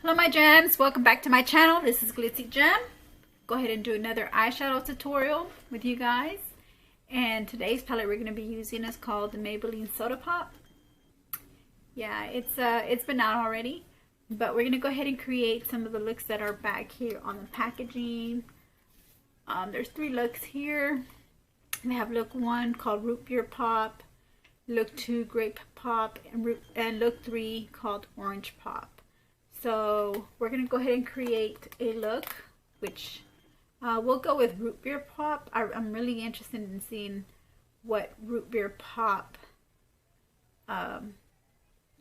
Hello my gems, welcome back to my channel. This is Glitzy Gem. Go ahead and do another eyeshadow tutorial with you guys. And today's palette we're going to be using is called the Maybelline Soda Pop. Yeah, it's been out already, but we're going to go ahead and create some of the looks that are back here on the packaging. There's 3 looks here. We have look 1 called Root Beer Pop, look 2 Grape Pop, and look 3 called Orange Pop. So we're going to go ahead and create a look, which we'll go with Root Beer Pop. I'm really interested in seeing what Root Beer Pop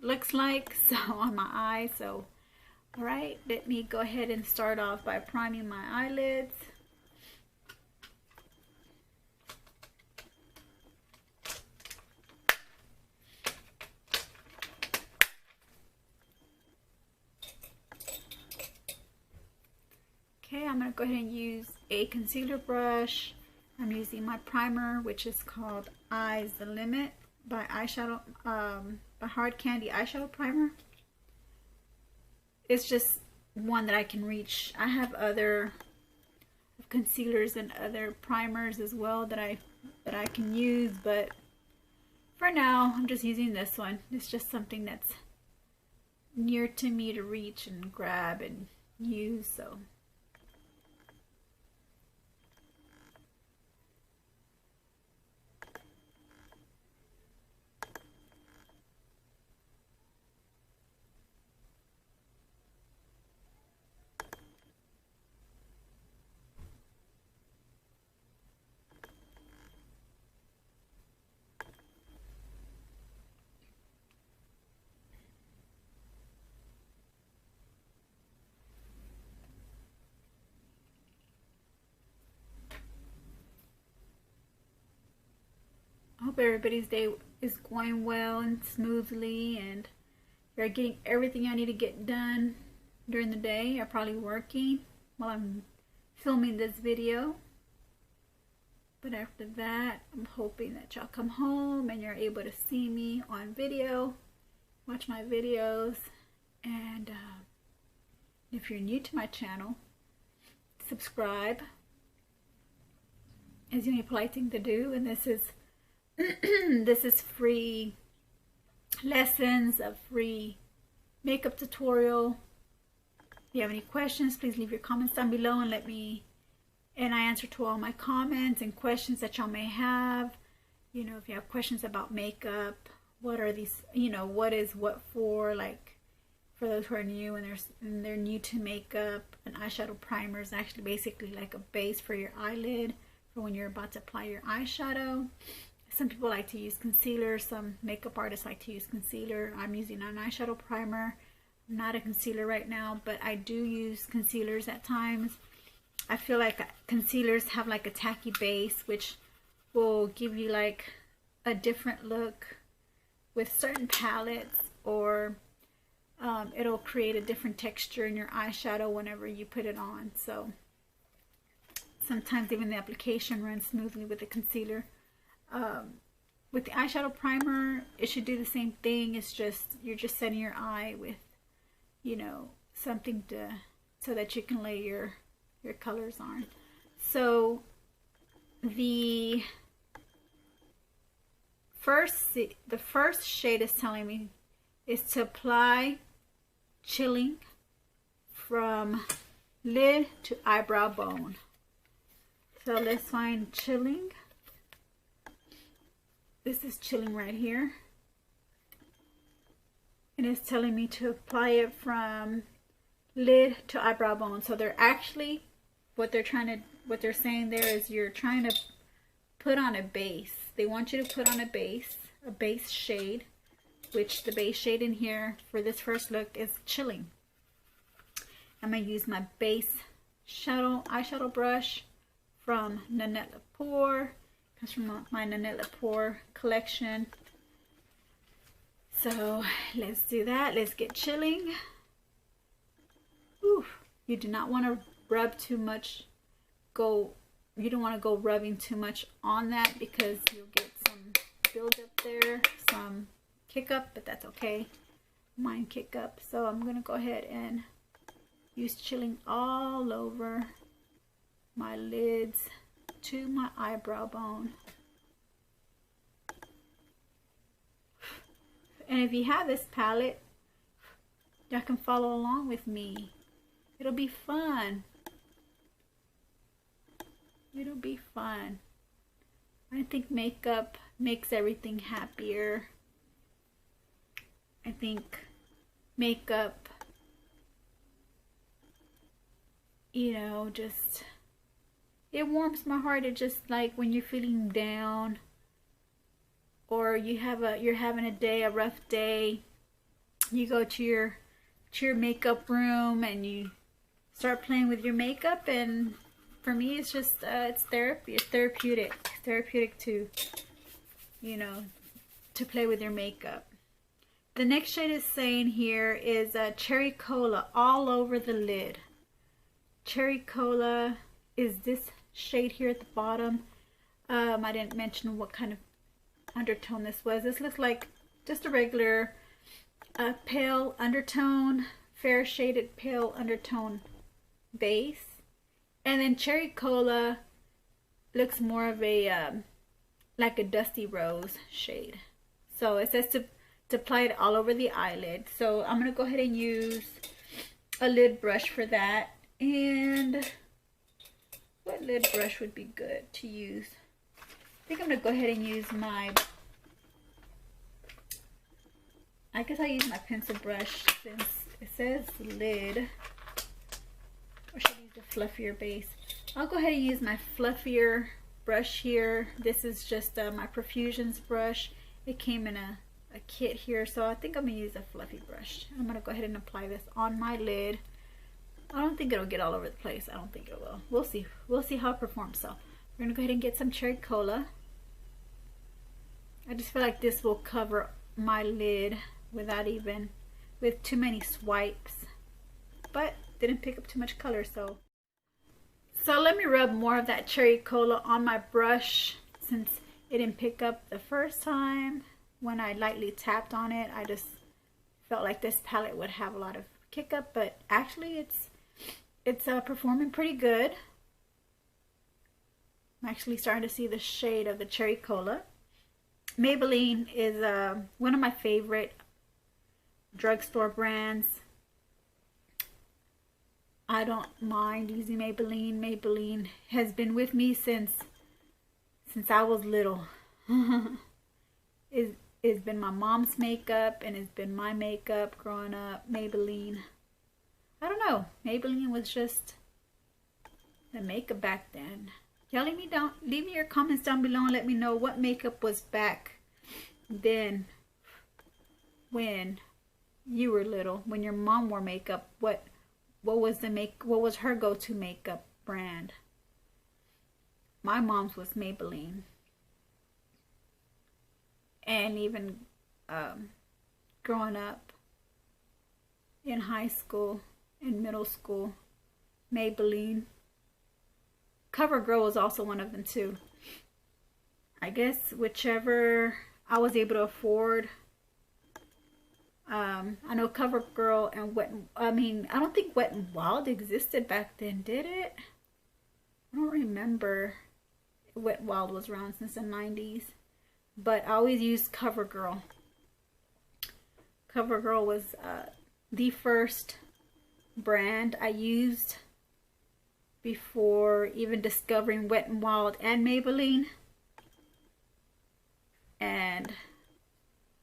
looks like on my eye. So alright, let me go ahead and start off by priming my eyelids. Okay, I'm going to go ahead and use a concealer brush. I'm using my primer, which is called Eyes the Limit by Hard Candy Eyeshadow Primer. It's just one that I can reach. I have other concealers and other primers as well that I can use, but for now I'm just using this one. It's just something that's near to me to reach and grab and use. So I hope everybody's day is going well and smoothly, and you're getting everything I need to get done during the day. You're probably working while I'm filming this video. But after that, I'm hoping that y'all come home and you're able to see me on video, watch my videos. And if you're new to my channel, subscribe. It's the only polite thing to do. And this is this is free lessons, a free makeup tutorial. If you have any questions, please leave your comments down below and I answer to all my comments and questions that y'all may have. You know, if you have questions about makeup, what are these, you know, what is what for, like for those who are new and they're new to makeup. An eyeshadow primer is actually basically like a base for your eyelid for when you're about to apply your eyeshadow. Some people like to use concealer. Some makeup artists like to use concealer. I'm using an eyeshadow primer. I'm not a concealer right now, but I do use concealers at times. I feel like concealers have like a tacky base, which will give you like a different look with certain palettes, or it'll create a different texture in your eyeshadow whenever you put it on. So sometimes even the application runs smoothly with the concealer. With the eyeshadow primer, it should do the same thing. It's just you're just setting your eye with, you know, something so that you can lay your colors on. So the first shade is telling me is to apply chilling from lid to eyebrow bone. So let's find chilling. This is chilling right here, and it's telling me to apply it from lid to eyebrow bone. So they're actually, what they're saying there is you're trying to put on a base. They want you to put on a base shade, which the base shade in here for this first look is chilling. I'm gonna use my base eyeshadow brush from Nanette Lepore. Comes from my Nanette Lepore collection. So let's do that. Let's get chilling. Ooh, you do not want to rub too much. You don't want to go rubbing too much on that because you'll get some buildup there, some kick up, but that's okay. Mine kick up. So I'm gonna go ahead and use chilling all over my lids to my eyebrow bone. And if you have this palette, y'all can follow along with me. It'll be fun. It'll be fun. I think makeup makes everything happier. I think makeup, you know, just, it warms my heart. It just, like when you're feeling down, or you're having a rough day, you go to your makeup room and you start playing with your makeup, and for me it's just it's therapy. It's therapeutic to, you know, to play with your makeup. The next shade is saying here is Cherry Cola all over the lid. Cherry Cola is this shade here at the bottom. I didn't mention what kind of undertone this was. This looks like just a regular pale undertone, fair shaded pale undertone base. And then Cherry Cola looks more of a like a dusty rose shade. So it says to apply it all over the eyelid. So I'm going to go ahead and use a lid brush for that. And what lid brush would be good to use? I think I'm going to go ahead and use my, I guess I'll use my pencil brush since it says lid. Or should I use a fluffier base? I'll go ahead and use my fluffier brush here. This is just my Profusions brush. It came in a kit here, so I think I'm going to use a fluffy brush. I'm going to go ahead and apply this on my lid. I don't think it'll get all over the place. I don't think it will. We'll see. We'll see how it performs. So we're going to go ahead and get some Cherry Cola. I just feel like this will cover my lid without even, with too many swipes. But didn't pick up too much color, so let me rub more of that Cherry Cola on my brush since it didn't pick up the first time. When I lightly tapped on it, I just felt like this palette would have a lot of kick up, but actually it's performing pretty good. I'm actually starting to see the shade of the Cherry Cola. Maybelline is one of my favorite drugstore brands. I don't mind using Maybelline. Maybelline has been with me since I was little. It's been my mom's makeup and it's been my makeup growing up. Maybelline. I don't know. Maybelline was just the makeup back then. Y'all leave me your comments down below and let me know what makeup was back then when you were little, when your mom wore makeup. What was her go-to makeup brand? My mom's was Maybelline. And even growing up in high school, in middle school, Maybelline. CoverGirl was also one of them too. I guess whichever I was able to afford. I know CoverGirl and I don't think Wet n Wild existed back then, did it? I don't remember. Wet n Wild was around since the 90s. But I always used CoverGirl. CoverGirl was the first brand I used before even discovering Wet n Wild and Maybelline. And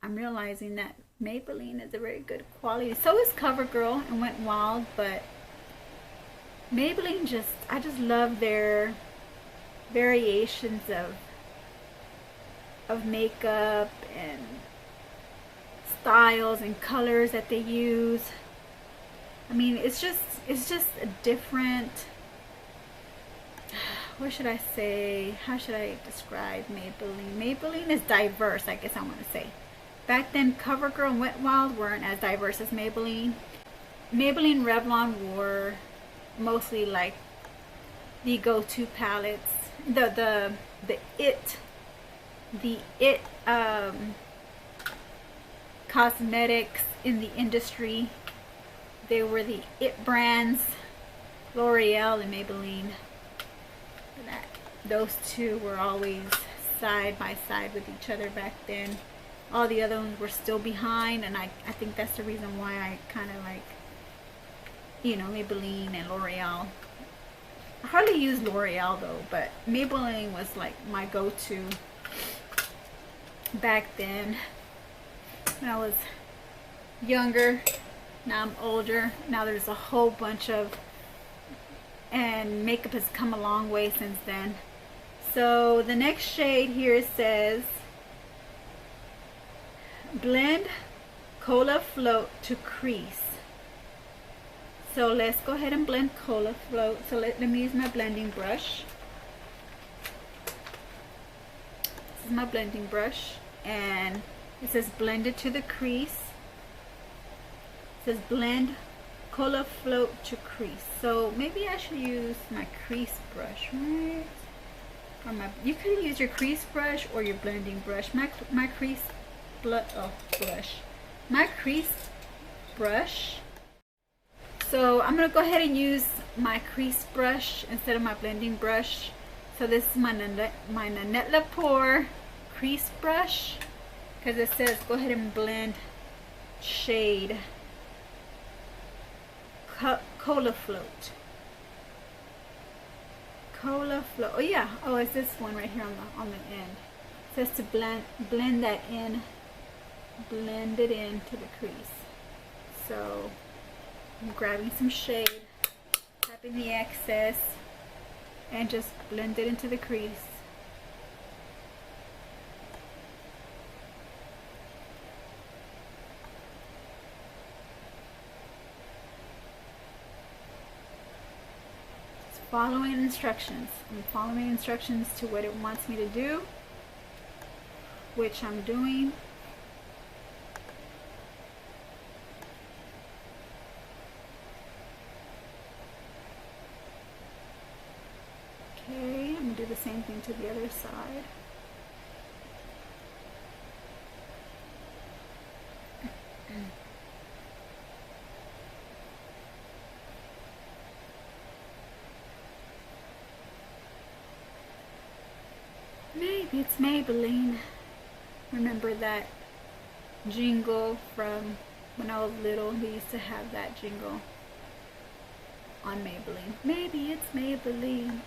I'm realizing that Maybelline is a very good quality. So is CoverGirl and Wet n Wild, but Maybelline I just love their variations of makeup and styles and colors that they use. I mean, it's just a different, what should I say? How should I describe Maybelline? Maybelline is diverse, I guess I want to say. Back then, CoverGirl and Wet n Wild weren't as diverse as Maybelline. Maybelline Revlon were mostly like the go-to palettes. The it cosmetics in the industry. They were the it brands, L'Oreal and Maybelline. Those two were always side by side with each other back then. All the other ones were still behind, and I think that's the reason why I kind of like, you know, Maybelline and L'Oreal. I hardly use L'Oreal though, but Maybelline was like my go-to back then when I was younger. Now I'm older. Now there's a whole bunch of, and makeup has come a long way since then. So the next shade here says blend Cola Float to crease. So let's go ahead and blend Cola Float. So let me use my blending brush. This is my blending brush, and it says blend it to the crease. It says blend Cola Float to crease. So maybe I should use my crease brush, right? Or you can use your crease brush or your blending brush. My crease brush. So I'm gonna go ahead and use my crease brush instead of my blending brush. So this is my Nanette Lepore crease brush, because it says go ahead and blend shade Cola Float. Cola Float. Oh yeah. Oh, it's this one right here on the end. It says to blend that in, blend it into the crease. So I'm grabbing some shade, tapping the excess, and just blend it into the crease. Following instructions. I'm following instructions to what it wants me to do, which I'm doing. Okay, I'm going to do the same thing to the other side. Maybe it's Maybelline. Remember that jingle from when I was little? They used to have that jingle on Maybelline. Maybe it's Maybelline.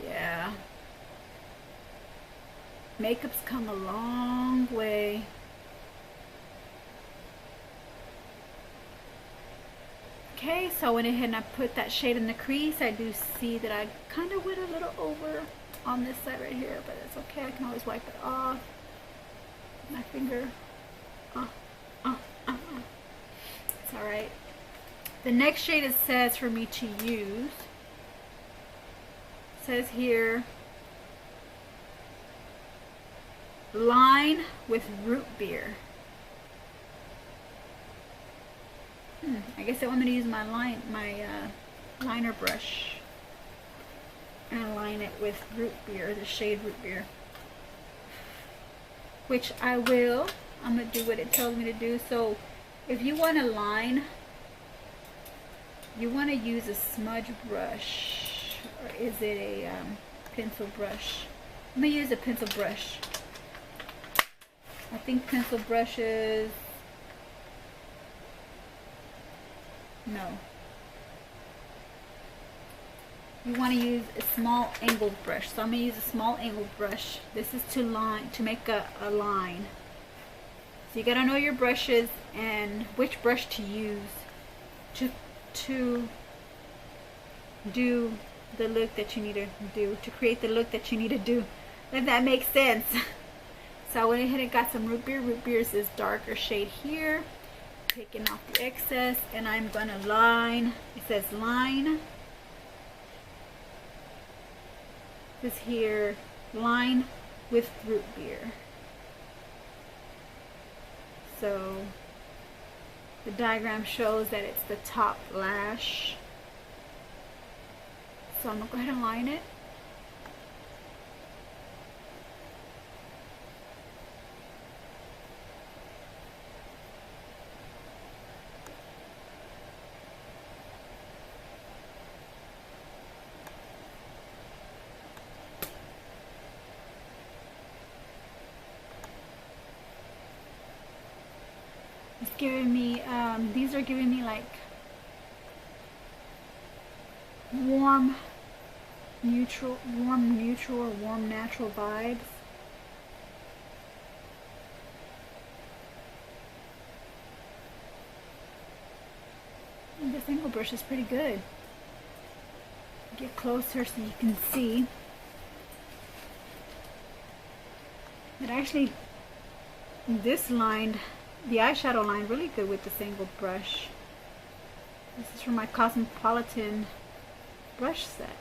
Yeah. Makeup's come a long way. Okay, so I went ahead and I put that shade in the crease. I do see that I kind of went a little over on this side right here, but it's okay. I can always wipe it off. My finger. It's alright. The next shade it says for me to use, it says here, line with root beer. I guess I want me to use my liner brush and line it with root beer, the shade root beer, which I will. I'm gonna do what it tells me to do. So if you want to line, you want to use a smudge brush, or is it a pencil brush? I'm gonna use a pencil brush. I think pencil brushes. No. You want to use a small angled brush. So I'm going to use a small angled brush. This is to line, to make a line. So you got to know your brushes and which brush to use to do the look that you need to do, to create the look that you need to do, if that makes sense. So I went ahead and got some root beer. Root beer is this darker shade here. Taking off the excess, and I'm gonna line. It says line. This here, line with root beer. So the diagram shows that it's the top lash. So I'm gonna go ahead and line it. It's giving me, these are giving me like warm, neutral, or warm natural vibes. And this angle brush is pretty good. Get closer so you can see. It actually, this lined the eyeshadow line really good with this angled brush. This is from my Cosmopolitan brush set.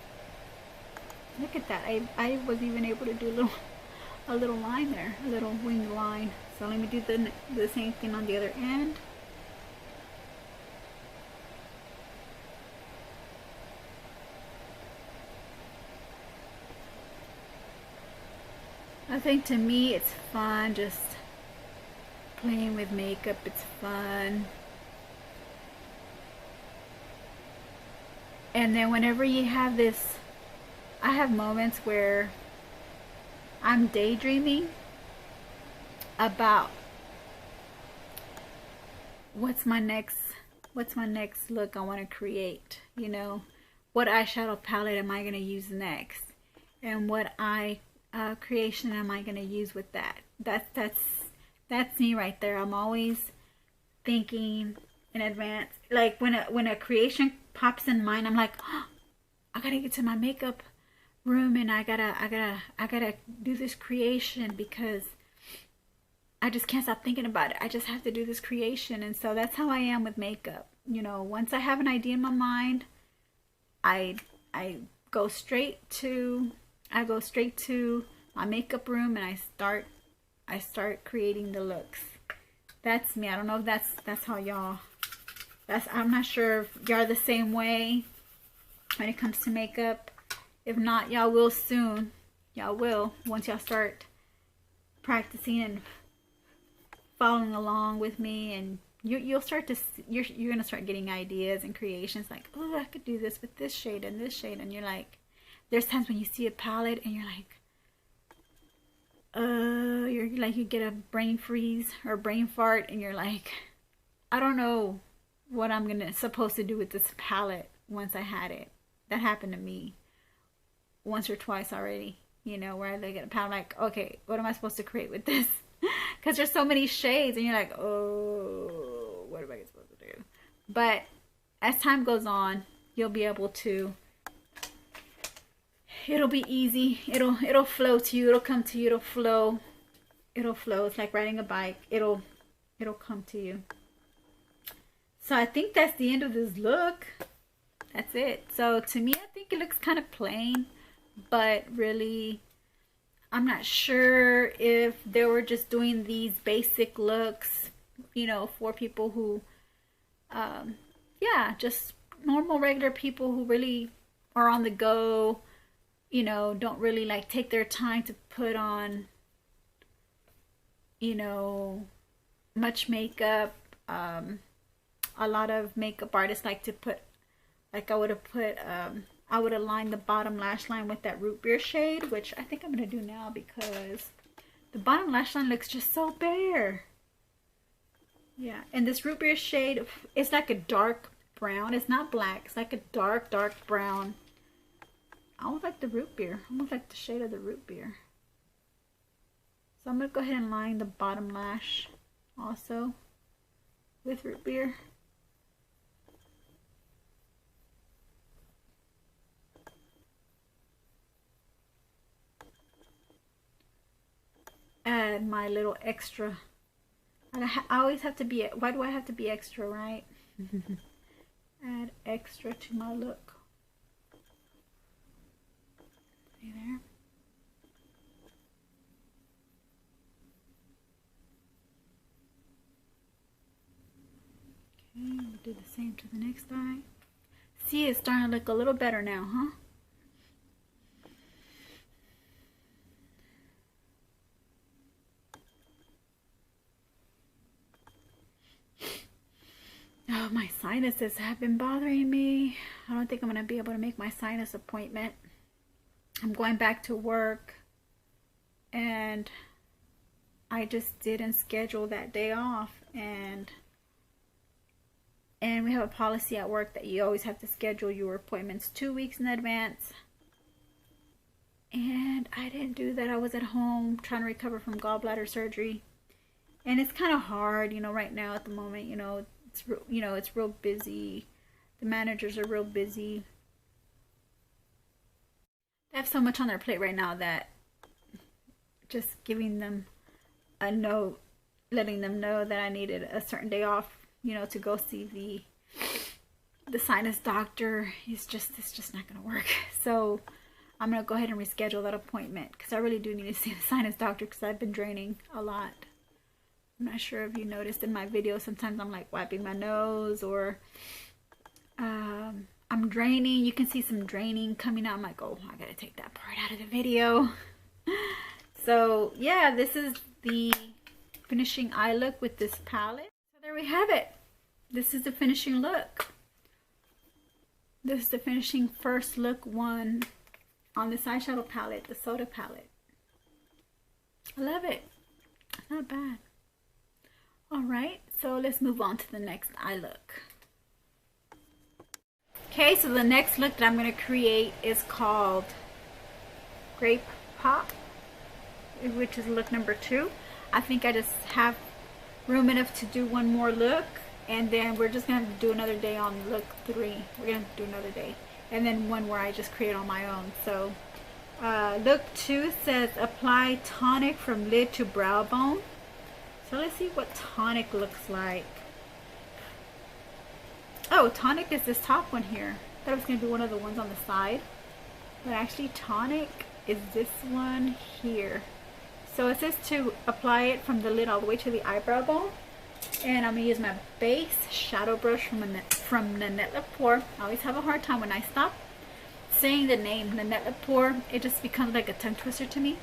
Look at that. I was even able to do a little line there, a little winged line. So let me do the same thing on the other end. I think to me it's fun just playing with makeup. It's fun. And then whenever you have this, I have moments where I'm daydreaming about what's my next look I want to create, you know, what eyeshadow palette am I going to use next, and what creation am I going to use with that. That's me right there. I'm always thinking in advance. Like when a creation pops in mind, I'm like, oh, I gotta get to my makeup room and I gotta do this creation because I just can't stop thinking about it. I just have to do this creation. And so that's how I am with makeup. You know, once I have an idea in my mind, I go straight to my makeup room and I start creating the looks. That's me. I don't know if that's how y'all, I'm not sure if y'all are the same way when it comes to makeup. If not, y'all will soon. Y'all will once y'all start practicing and following along with me, and you'll start to, you're gonna start getting ideas and creations like, oh, I could do this with this shade and this shade. And you're like, there's times when you see a palette and you're like, you get a brain freeze or brain fart, and you're like, I don't know what I'm supposed to do with this palette once I had it. That happened to me once or twice already, you know, where I look at a palette like, okay, what am I supposed to create with this? Because there's so many shades and you're like, oh, what am I supposed to do? But as time goes on, you'll be able to, it'll be easy. It'll flow to you. It'll come to you. It'll flow. It's like riding a bike. It'll come to you. So I think that's the end of this look. That's it. So to me, I think it looks kind of plain, but really, I'm not sure if they were just doing these basic looks, you know, for people who, yeah, just normal, regular people who really are on the go, you know, don't really like take their time to put on, you know, much makeup. A lot of makeup artists like to put, like I would have lined the bottom lash line with that root beer shade, which I think I'm going to do now because the bottom lash line looks just so bare. Yeah, and this root beer shade, it's like a dark brown. It's not black. It's like a dark brown. I almost like the root beer. Almost like the shade of the root beer. So I'm going to go ahead and line the bottom lash also with root beer. Add my little extra. I always have to be, why do I have to be extra, right? Add extra to my look. See there? Okay, we'll do the same to the next eye. See, it's starting to look a little better now, huh? Oh, my sinuses have been bothering me. I don't think I'm going to be able to make my sinus appointment. I'm going back to work and I just didn't schedule that day off, and And we have a policy at work that you always have to schedule your appointments 2 weeks in advance. And I didn't do that. I was at home trying to recover from gallbladder surgery. And it's kind of hard, you know, right now at the moment, it's real busy. The managers are real busy. They have so much on their plate right now that just giving them a note, letting them know that I needed a certain day off, you know, to go see the sinus doctor, it's just not going to work. So I'm going to go ahead and reschedule that appointment because I really do need to see the sinus doctor because I've been draining a lot. I'm not sure if you noticed in my video, sometimes I'm like wiping my nose or I'm draining. You can see some draining coming out. I'm like, oh, I gotta take that part out of the video. So yeah, this is the finishing eye look with this palette. So there we have it. This is the finishing look. This is the finishing first look one on this eyeshadow palette, the Soda palette. I love it. It's not bad. Alright, so let's move on to the next eye look. Okay, so the next look that I'm going to create is called Grape Pop, which is look number 2. I think I just have room enough to do one more look, and then we're just going to have to do another day on look 3. We're going to do another day, and then one where I just create on my own. So look 2 says apply tonic from lid to brow bone. So let's see what tonic looks like. Oh, tonic is this top one here. I thought it was going to be one of the ones on the side. But actually tonic is this one here. So it says to apply it from the lid all the way to the eyebrow bone. And I'm going to use my base shadow brush from Nanette Lepore. I always have a hard time when I stop saying the name Nanette Lepore. It just becomes like a tongue twister to me.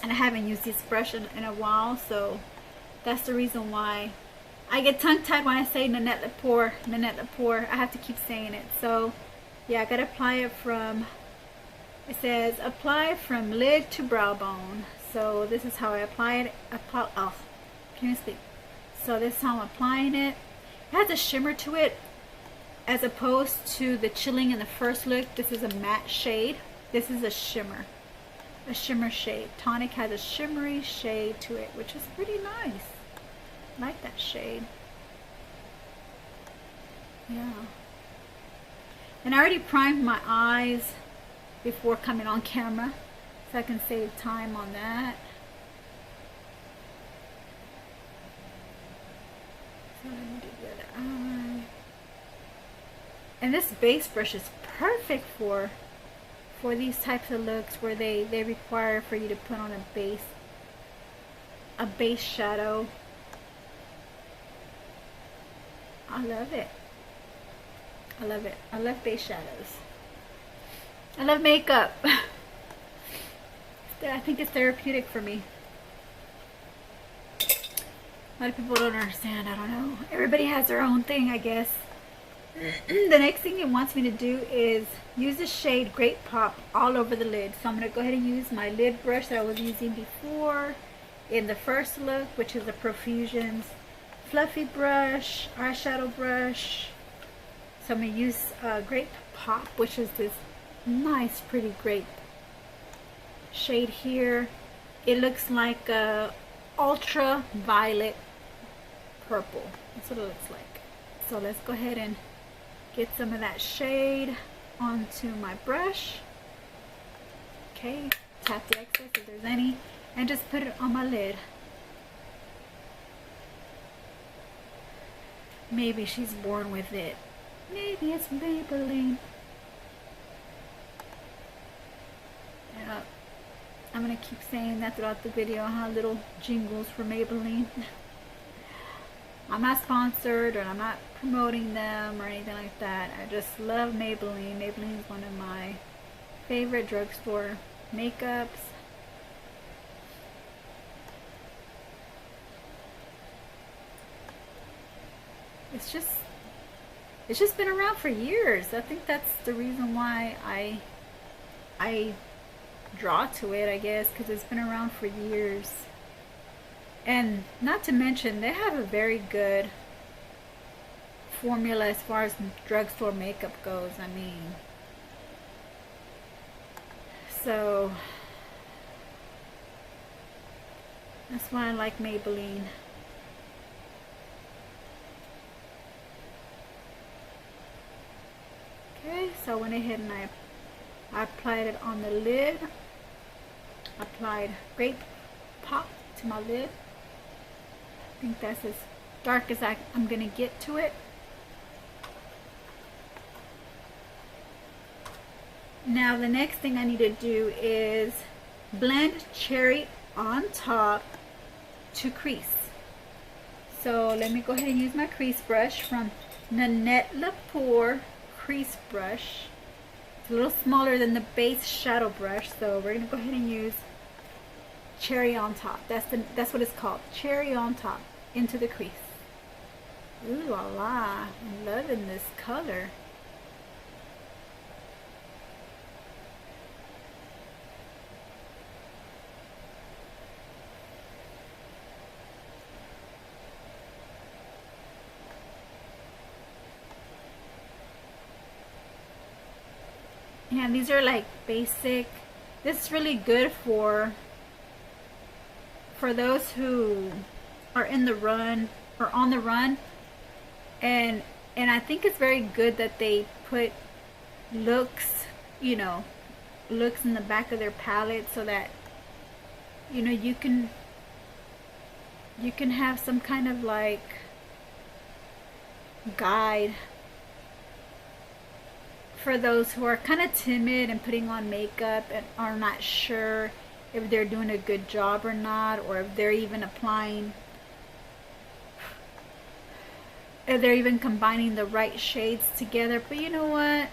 And I haven't used this brush in a while, so that's the reason why I get tongue-tied when I say Nanette Lepore, Nanette Lepore. I have to keep saying it. So, yeah, I gotta apply it from, it says apply from lid to brow bone. So this is how I apply it. Oh, can you speak? So this is how I'm applying it. It has a shimmer to it as opposed to the chilling in the first look. This is a matte shade. This is a shimmer shade. Tonic has a shimmery shade to it, which is pretty nice. I like that shade. Yeah. And I already primed my eyes before coming on camera, so I can save time on that. So let me do the other eye. And this base brush is perfect for these types of looks where they require for you to put on a base shadow. I love it. I love it. I love base shadows. I love makeup. I think it's therapeutic for me. A lot of people don't understand. I don't know. Everybody has their own thing, I guess. The next thing it wants me to do is use the shade Grape Pop all over the lid. So I'm going to go ahead and use my lid brush that I was using before in the first look, which is the Profusions fluffy brush, eyeshadow brush. So I'm going to use Grape Pop, which is this nice pretty grape shade here. It looks like a ultraviolet purple. That's what it looks like. So let's go ahead and get some of that shade onto my brush. Okay, tap the excess if there's any, and just put it on my lid. Maybe she's born with it. Maybe it's Maybelline. Yeah, I'm gonna keep saying that throughout the video, how little jingles for Maybelline. I'm not sponsored, or I'm not promoting them or anything like that. I just love Maybelline. Maybelline is one of my favorite drugstore makeups. It's just been around for years. I think that's the reason why I draw to it, I guess, because it's been around for years. And not to mention, they have a very good formula as far as drugstore makeup goes. I mean, so that's why I like Maybelline. Okay, so I went ahead and I applied it on the lid. Applied Grape Pop to my lid. I think that's as dark as I'm gonna get to it. Now the next thing I need to do is blend Cherry on top to crease. So let me go ahead and use my crease brush from Nanette Lepore crease brush. It's a little smaller than the base shadow brush, so we're gonna go ahead and use Cherry on top. That's what it's called, Cherry on top into the crease. Ooh la la, I'm loving this color. Yeah, these are like basic. This is really good for those who are in the run or on the run, and I think it's very good that they put looks, you know, looks in the back of their palette so that, you know, you can have some kind of like guide for those who are kind of timid and putting on makeup and are not sure if they're doing a good job or not, or if they're even applying, if they're even combining the right shades together. But you know what?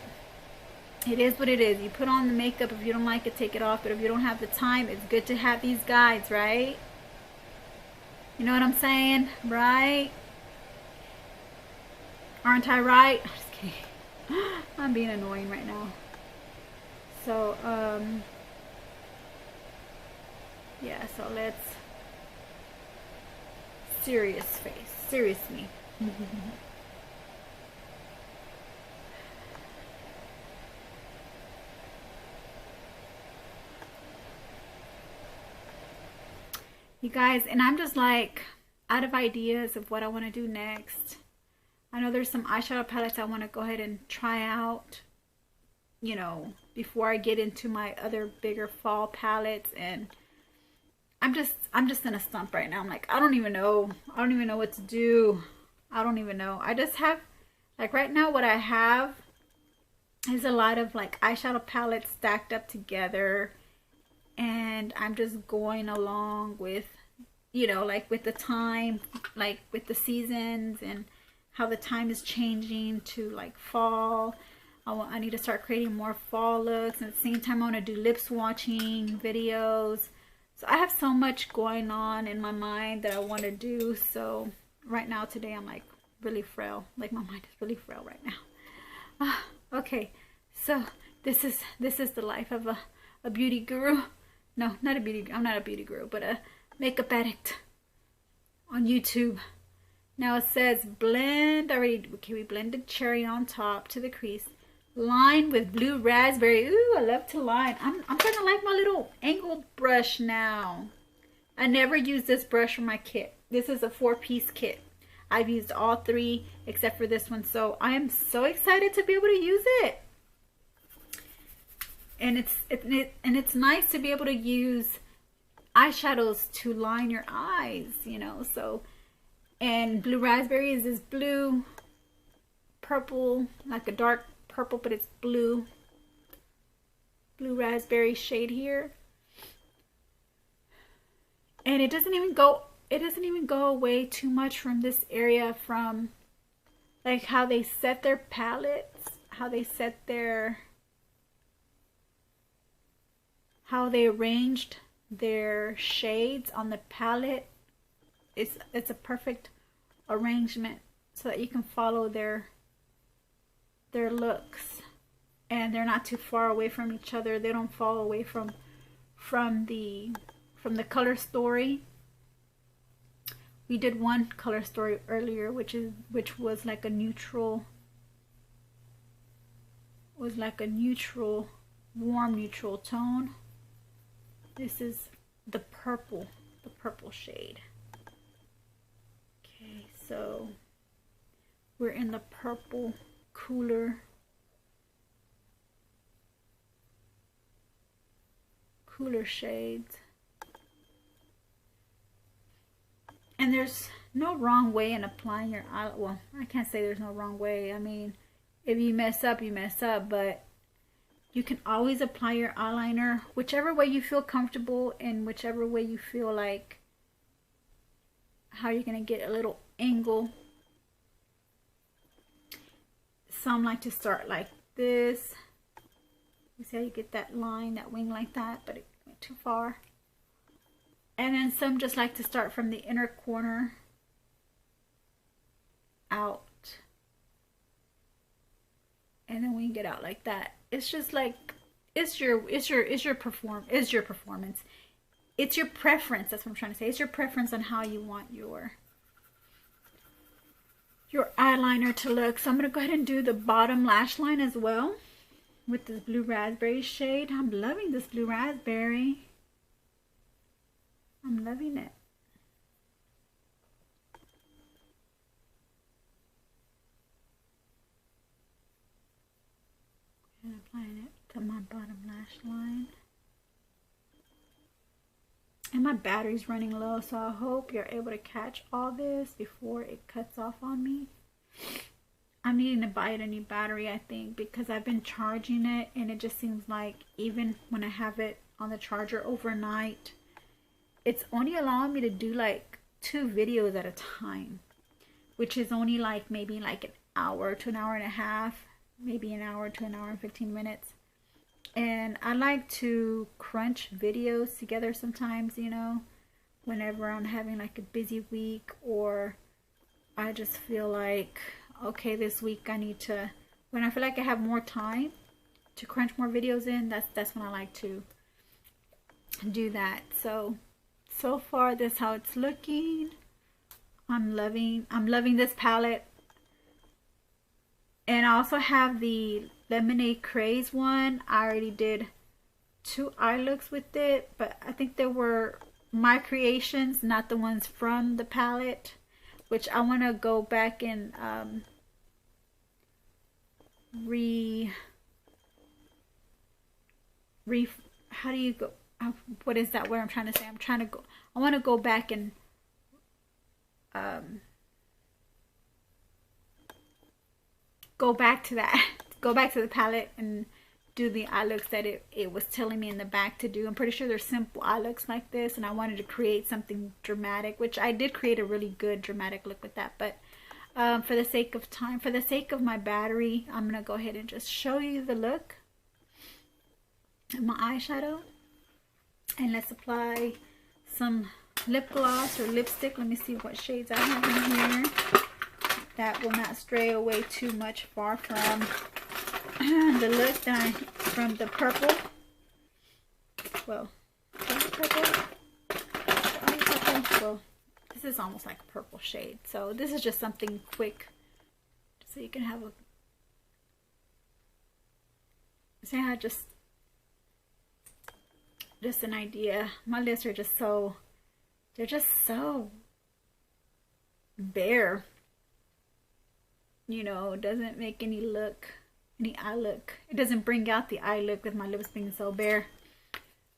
It is what it is. You put on the makeup. If you don't like it, take it off. But if you don't have the time, it's good to have these guides, right? You know what I'm saying? Right? Aren't I right? I'm just kidding. I'm being annoying right now. So, yeah, so let's serious face, serious me. You guys, and I'm just like out of ideas of what I want to do next. I know there's some eyeshadow palettes I want to go ahead and try out, you know, before I get into my other bigger fall palettes, and I'm just in a slump right now. I'm like, I don't even know what to do. I don't even know. I just have, like, right now what I have is a lot of like eyeshadow palettes stacked up together, and I'm just going along with, you know, like with the time, like with the seasons and how the time is changing to like fall. I need to start creating more fall looks, and at the same time I want to do lip swatching videos. So I have so much going on in my mind that I want to do. So right now, today, I'm like really frail. Like my mind is really frail right now. Okay, so this is the life of a beauty guru. No, not a beauty. I'm not a beauty guru, but a makeup addict on YouTube. Now it says blend already. Okay, we blended Cherry on top to the crease. Line with blue raspberry. Ooh, I love to line. I'm gonna like my little angled brush now. I never use this brush for my kit. This is a 4-piece kit. I've used all 3 except for this one, so I am so excited to be able to use it. And it's nice to be able to use eyeshadows to line your eyes, you know. So, and blue raspberry is this blue purple, like a dark purple, but it's blue raspberry shade here. And it doesn't even go away too much from this area, from like how they set their palettes, how they arranged their shades on the palette. It's a perfect arrangement so that you can follow their looks, and they're not too far away from each other. They don't fall away from the color story we did one color story earlier, which was like a neutral, warm neutral tone. This is the purple shade. Okay, so we're in the purple cooler shades. And there's no wrong way in applying your eyeliner. Well, I can't say there's no wrong way. I mean, if you mess up, you mess up, but you can always apply your eyeliner whichever way you feel comfortable and whichever way you feel like how you're going to get a little angle. Some like to start like this. You see how you get that line, that wing like that, but it went too far. And then some just like to start from the inner corner out. And then we can get out like that. It's just like, it's your performance. It's your preference. That's what I'm trying to say. It's your preference on how you want your eyeliner to look. So I'm going to go ahead and do the bottom lash line as well with this blue raspberry shade. I'm loving this blue raspberry. I'm loving it. And applying it to my bottom lash line. And my battery's running low, so I hope you're able to catch all this before it cuts off on me. I'm needing to buy it a new battery, I think, because I've been charging it and it just seems like even when I have it on the charger overnight, it's only allowing me to do like 2 videos at a time, which is only like maybe like an hour to an hour and a half, maybe an hour to an hour and 15 minutes. And I like to crunch videos together sometimes, you know, whenever I'm having like a busy week, or I just feel like, okay, this week I need to, when I feel like I have more time to crunch more videos in, that's when I like to do that. So far this is how it's looking. I'm loving this palette. And I also have the Lemonade Craze one. I already did 2 eye looks with it, but I think they were my creations, not the ones from the palette, which I want to go back and how do you go, what is that word I'm trying to say? I want to go back and go back to the palette and do the eye looks that it was telling me in the back to do. I'm pretty sure they're simple eye looks like this, and I wanted to create something dramatic, which I did create a really good dramatic look with that. But for the sake of time, for the sake of my battery, I'm gonna go ahead and just show you the look of my eyeshadow. And let's apply some lip gloss or lipstick. Let me see what shades I have in here that will not stray away too much far from the look from the purple. Well, well, this is almost like a purple shade. So this is just something quick, so you can have a, see how just an idea. My lips are just so, they're just so bare. You know, it doesn't make any eye look. It doesn't bring out the eye look with my lips being so bare.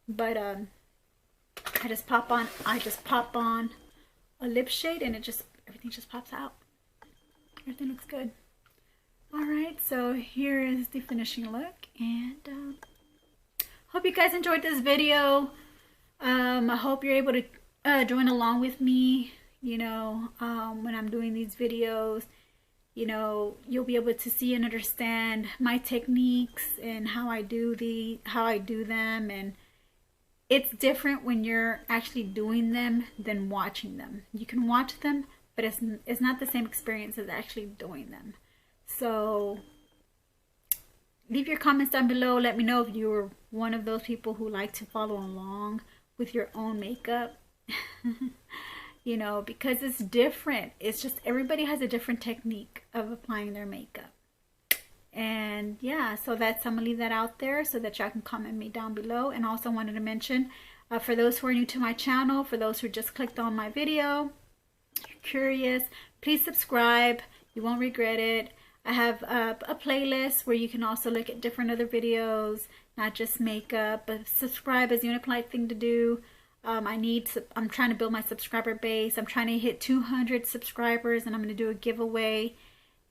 But I just pop on a lip shade and everything just pops out. Everything looks good. Alright, so here is the finishing look, and hope you guys enjoyed this video. I hope you're able to join along with me, you know, when I'm doing these videos. You know, you'll be able to see and understand my techniques and how I do them, and it's different when you're actually doing them than watching them. You can watch them, but it's not the same experience as actually doing them. So leave your comments down below. Let me know if you're one of those people who like to follow along with your own makeup. you know, because it's different. It's just everybody has a different technique of applying their makeup. And yeah, so that's, I'm gonna leave that out there so that y'all can comment me down below. And also wanted to mention, for those who are new to my channel, for those who just clicked on my video, if you're curious, please subscribe. You won't regret it. I have a playlist where you can also look at different other videos, not just makeup, but subscribe is the only polite thing to do. I'm trying to build my subscriber base. I'm trying to hit 200 subscribers, and I'm going to do a giveaway.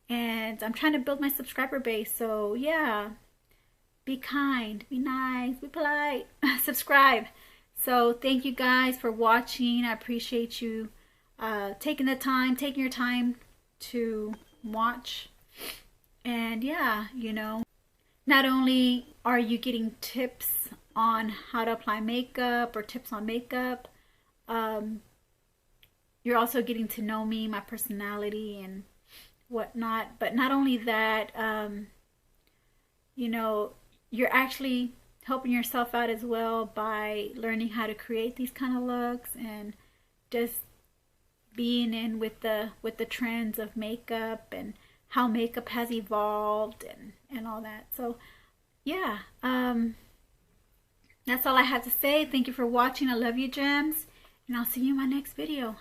And I'm trying to build my subscriber base. So yeah, be kind, be nice, be polite, subscribe. So thank you guys for watching. I appreciate you taking your time to watch. And yeah, you know, not only are you getting tips on how to apply makeup or tips on makeup, you're also getting to know me, my personality and whatnot. But not only that, you know, you're actually helping yourself out as well by learning how to create these kind of looks and just being in with the trends of makeup and how makeup has evolved and all that. So yeah, that's all I have to say. Thank you for watching. I love you, gems, and I'll see you in my next video.